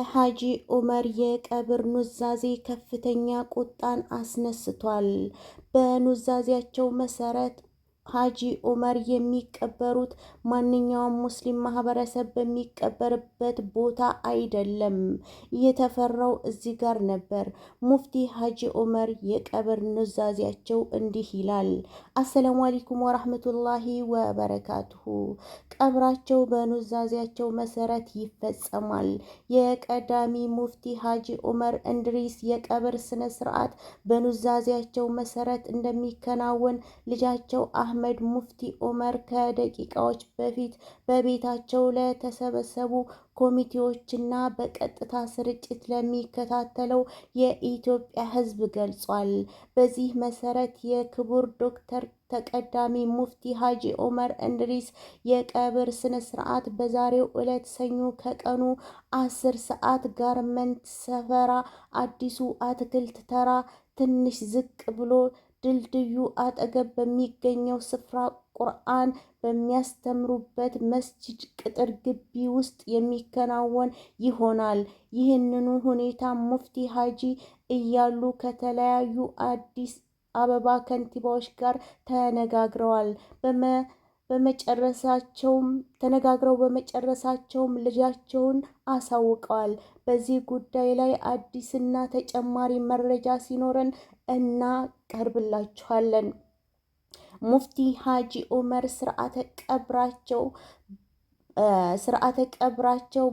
የሐጂ ዑመር የቀብር ኑዛዜ ከፍተኛ ቁጣን አስነስቷል። በኑዛዜያቸው መሰረት ሐጂ ዑመር የሚቀበሩት ማንኛውም ሙስሊም ማህበረሰብ በሚቀበርበት ቦታ አይደለም። የተፈራው እዚህ ጋር ነበር። ሙፍቲ ሐጂ ዑመር የቀብር ኑዛዜያቸው እንዲህ ይላል። አሰላሙ አለይኩም ወራህመቱላሂ ወበረካቱሁ። ቀብራቸው በኑዛዜያቸው መሰረት ይፈጸማል። የቀዳሚ ሙፍቲ ሐጂ ዑመር እንድሪስ የቀብር ስነ ስርዓት በኑዛዜያቸው መሰረት እንደሚከናወን ልጃቸው አህመድ ሙፍቲ ዑመር ከደቂቃዎች በፊት በቤታቸው ለተሰበሰቡ ኮሚቴዎችና በቀጥታ ስርጭት ለሚከታተለው የኢትዮጵያ ሕዝብ ገልጿል። በዚህ መሰረት የክቡር ዶክተር ተቀዳሚ ሙፍቲ ሐጂ ዑመር እንድሪስ የቀብር ስነ ስርዓት በዛሬው ዕለት ሰኞ ከቀኑ 10 ሰዓት ጋርመንት ሰፈራ አዲሱ አትክልት ተራ ትንሽ ዝቅ ብሎ ድልድዩ አጠገብ በሚገኘው ስፍራ ቁርአን በሚያስተምሩበት መስጂድ ቅጥር ግቢ ውስጥ የሚከናወን ይሆናል። ይህንኑ ሁኔታ ሙፍቲ ሐጂ እያሉ ከተለያዩ አዲስ አበባ ከንቲባዎች ጋር ተነጋግረው በመጨረሳቸውም ልጃቸውን አሳውቀዋል። በዚህ ጉዳይ ላይ አዲስና ተጨማሪ መረጃ ሲኖረን እናቀርብላችኋለን። ሙፍቲ ሐጂ ዑመር ስርዓተ ቀብራቸው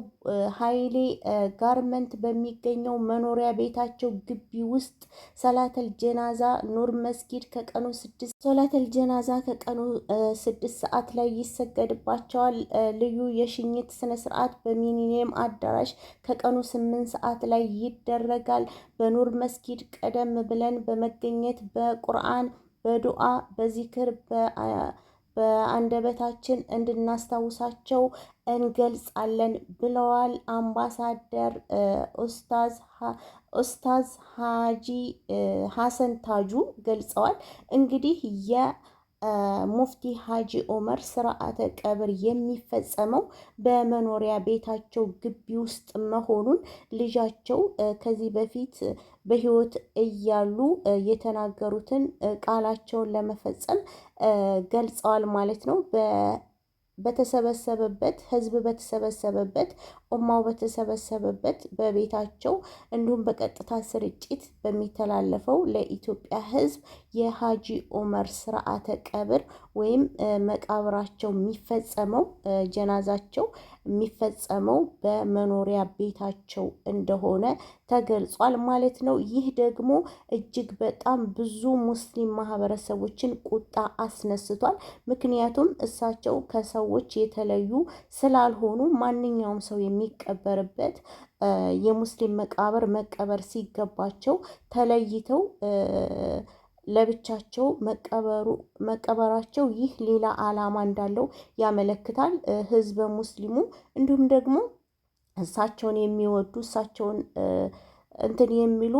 ኃይሌ ጋርመንት በሚገኘው መኖሪያ ቤታቸው ግቢ ውስጥ ሰላተል ጀናዛ ኑር መስጊድ ከቀኑ 6 ሰዓት ላይ ይሰገድባቸዋል። ልዩ የሽኝት ስነ ስርዓት በሚሊኒየም አዳራሽ ከቀኑ 8 ሰዓት ላይ ይደረጋል። በኑር መስጊድ ቀደም ብለን በመገኘት በቁርአን በዱዓ በዚክር በአንደበታችን እንድናስታውሳቸው እንገልጻለን ብለዋል። አምባሳደር ኡስታዝ ሐጂ ሐሰን ታጁ ገልጸዋል። እንግዲህ የሙፍቲ ሐጂ ዑመር ስርዓተ ቀብር የሚፈጸመው በመኖሪያ ቤታቸው ግቢ ውስጥ መሆኑን ልጃቸው ከዚህ በፊት በህይወት እያሉ የተናገሩትን ቃላቸውን ለመፈጸም ገልጸዋል ማለት ነው። በተሰበሰበበት ህዝብ በተሰበሰበበት ኡማው በተሰበሰበበት በቤታቸው እንዲሁም በቀጥታ ስርጭት በሚተላለፈው ለኢትዮጵያ ህዝብ የሐጂ ዑመር ስርዓተ ቀብር ወይም መቃብራቸው የሚፈጸመው ጀናዛቸው የሚፈጸመው በመኖሪያ ቤታቸው እንደሆነ ተገልጿል ማለት ነው። ይህ ደግሞ እጅግ በጣም ብዙ ሙስሊም ማህበረሰቦችን ቁጣ አስነስቷል። ምክንያቱም እሳቸው ከሰዎች የተለዩ ስላልሆኑ ማንኛውም ሰው የሚቀበርበት የሙስሊም መቃብር መቀበር ሲገባቸው ተለይተው ለብቻቸው መቀበራቸው ይህ ሌላ ዓላማ እንዳለው ያመለክታል። ህዝበ ሙስሊሙ እንዲሁም ደግሞ እሳቸውን የሚወዱ እሳቸውን እንትን የሚሉ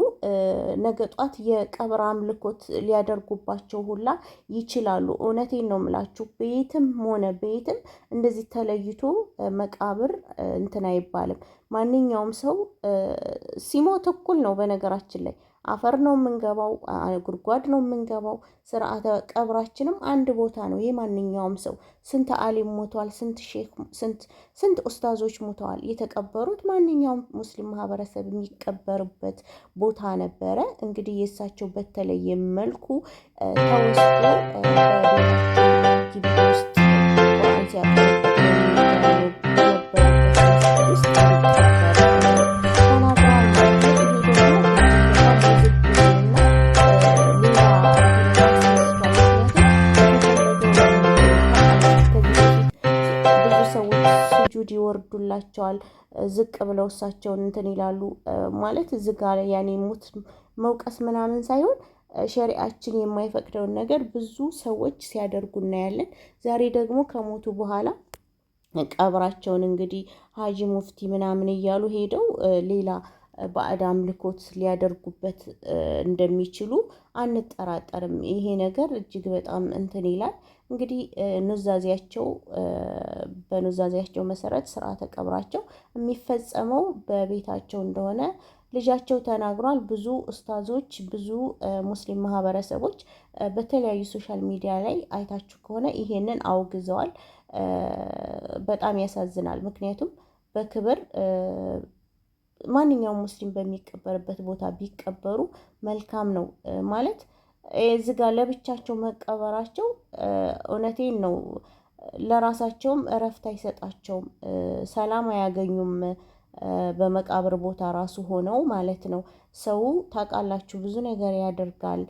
ነገ ጧት የቀብር አምልኮት ሊያደርጉባቸው ሁላ ይችላሉ። እውነቴን ነው የምላችሁ። ቤትም ሆነ ቤትም እንደዚህ ተለይቶ መቃብር እንትን አይባልም። ማንኛውም ሰው ሲሞት እኩል ነው። በነገራችን ላይ አፈር ነው የምንገባው፣ ጉድጓድ ነው የምንገባው። ስርዓተ ቀብራችንም አንድ ቦታ ነው። የማንኛውም ሰው ስንት አሊም ሞተዋል፣ ስንት ሼክ፣ ስንት ኡስታዞች ሞተዋል። የተቀበሩት ማንኛውም ሙስሊም ማህበረሰብ የሚቀበርበት ቦታ ነበረ። እንግዲህ የእሳቸው በተለየ መልኩ ተወስዶ በቤታቸው ግቢ ውስጥ ቁርአን ሲያቀርቡ ይወርዱላቸዋል። ዝቅ ብለው እሳቸውን እንትን ይላሉ ማለት ዝጋ ያኔ ሙት መውቀስ ምናምን ሳይሆን ሸሪዓችን የማይፈቅደውን ነገር ብዙ ሰዎች ሲያደርጉ እናያለን። ዛሬ ደግሞ ከሞቱ በኋላ ቀብራቸውን እንግዲህ ሐጂ ሙፍቲ ምናምን እያሉ ሄደው ሌላ ባዕድ አምልኮት ሊያደርጉበት እንደሚችሉ አንጠራጠርም። ይሄ ነገር እጅግ በጣም እንትን ይላል። እንግዲህ ኑዛዜያቸው በኑዛዜያቸው መሰረት ስርዓተ ቀብራቸው የሚፈጸመው በቤታቸው እንደሆነ ልጃቸው ተናግሯል። ብዙ ኡስታዞች፣ ብዙ ሙስሊም ማህበረሰቦች በተለያዩ ሶሻል ሚዲያ ላይ አይታችሁ ከሆነ ይሄንን አውግዘዋል። በጣም ያሳዝናል። ምክንያቱም በክብር ማንኛውም ሙስሊም በሚቀበርበት ቦታ ቢቀበሩ መልካም ነው ማለት እዚህ ጋር ለብቻቸው መቀበራቸው እውነቴን ነው ለራሳቸውም እረፍት አይሰጣቸውም፣ ሰላም አያገኙም። በመቃብር ቦታ ራሱ ሆነው ማለት ነው። ሰው ታውቃላችሁ ብዙ ነገር ያደርጋል።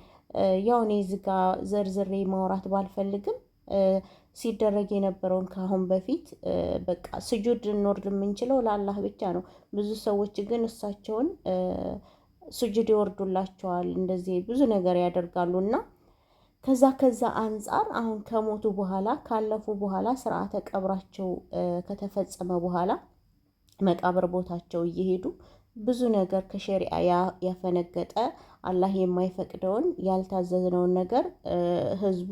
ያው እኔ እዚህ ጋር ዘርዝሬ ማውራት ባልፈልግም ሲደረግ የነበረውን ከአሁን በፊት በቃ ስጁድ እንወርድ የምንችለው ለአላህ ብቻ ነው። ብዙ ሰዎች ግን እሳቸውን ስጁድ ይወርዱላቸዋል፣ እንደዚህ ብዙ ነገር ያደርጋሉ። እና ከዛ አንፃር አሁን ከሞቱ በኋላ ካለፉ በኋላ ስርዓተ ቀብራቸው ከተፈጸመ በኋላ መቃብር ቦታቸው እየሄዱ ብዙ ነገር ከሸሪዓ ያፈነገጠ አላህ የማይፈቅደውን ያልታዘዝነውን ነገር ህዝቡ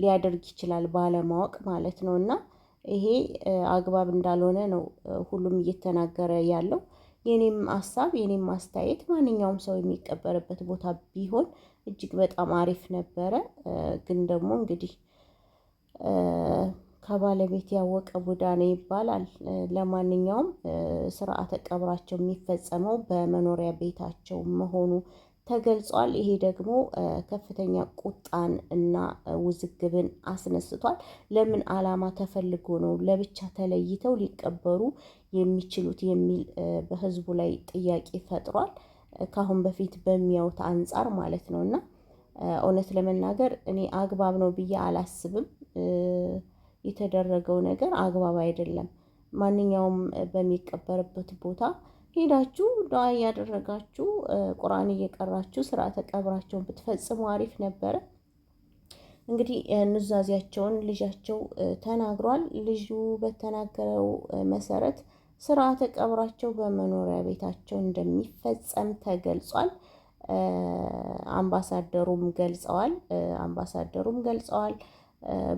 ሊያደርግ ይችላል ባለማወቅ ማለት ነው። እና ይሄ አግባብ እንዳልሆነ ነው ሁሉም እየተናገረ ያለው። የኔም ሀሳብ የኔም አስተያየት ማንኛውም ሰው የሚቀበርበት ቦታ ቢሆን እጅግ በጣም አሪፍ ነበረ። ግን ደግሞ እንግዲህ ከባለቤት ያወቀ ቡዳ ነው ይባላል። ለማንኛውም ስርዓተ ቀብራቸው የሚፈጸመው በመኖሪያ ቤታቸው መሆኑ ተገልጿል። ይሄ ደግሞ ከፍተኛ ቁጣን እና ውዝግብን አስነስቷል። ለምን ዓላማ ተፈልጎ ነው ለብቻ ተለይተው ሊቀበሩ የሚችሉት የሚል በህዝቡ ላይ ጥያቄ ፈጥሯል። ከአሁን በፊት በሚያዩት አንጻር ማለት ነው። እና እውነት ለመናገር እኔ አግባብ ነው ብዬ አላስብም። የተደረገው ነገር አግባብ አይደለም። ማንኛውም በሚቀበርበት ቦታ ሄዳችሁ ዱዓ እያደረጋችሁ ቁርአን እየቀራችሁ ስርዓተ ቀብራቸውን ብትፈጽሙ አሪፍ ነበረ። እንግዲህ ኑዛዜያቸውን ልጃቸው ተናግሯል። ልጁ በተናገረው መሰረት ስርዓተ ቀብራቸው በመኖሪያ ቤታቸው እንደሚፈጸም ተገልጿል። አምባሳደሩም ገልጸዋል።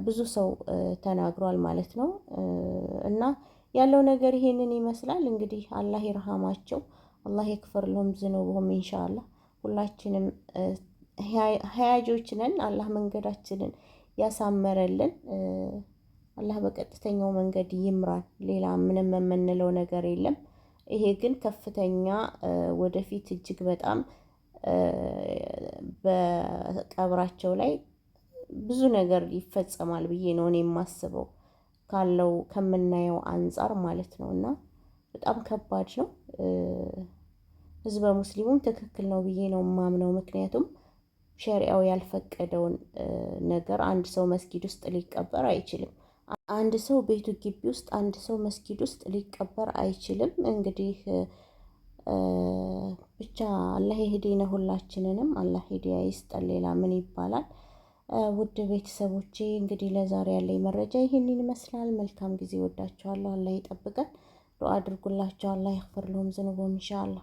ብዙ ሰው ተናግሯል ማለት ነው። እና ያለው ነገር ይሄንን ይመስላል። እንግዲህ አላህ ይርሃማቸው፣ አላህ ይክፈር ለሁም ዝኑብሁም ኢንሻአላህ። ሁላችንም ሀያጆች ነን። አላህ መንገዳችንን ያሳመረልን፣ አላህ በቀጥተኛው መንገድ ይምራን። ሌላ ምንም የምንለው ነገር የለም። ይሄ ግን ከፍተኛ ወደፊት እጅግ በጣም በቀብራቸው ላይ ብዙ ነገር ይፈጸማል ብዬ ነው እኔ የማስበው ካለው ከምናየው አንፃር ማለት ነው። እና በጣም ከባድ ነው። ህዝበ ሙስሊሙም ትክክል ነው ብዬ ነው የማምነው። ምክንያቱም ሸሪዓው ያልፈቀደውን ነገር አንድ ሰው መስጊድ ውስጥ ሊቀበር አይችልም። አንድ ሰው ቤቱ ግቢ ውስጥ፣ አንድ ሰው መስጊድ ውስጥ ሊቀበር አይችልም። እንግዲህ ብቻ አላህ ይህዲነ ሁላችንንም፣ አላህ ሂዳያ ይስጠን። ሌላ ምን ይባላል? ውድ ቤተሰቦቼ እንግዲህ ለዛሬ ያለኝ መረጃ ይሄንን ይመስላል። መልካም ጊዜ። ወዳችኋለሁ። አላህ ይጠብቀን። ዱአ አድርጉላቸው። አላህ ይግፈር ለሁም ዝኑብሁም ኢንሻአላህ።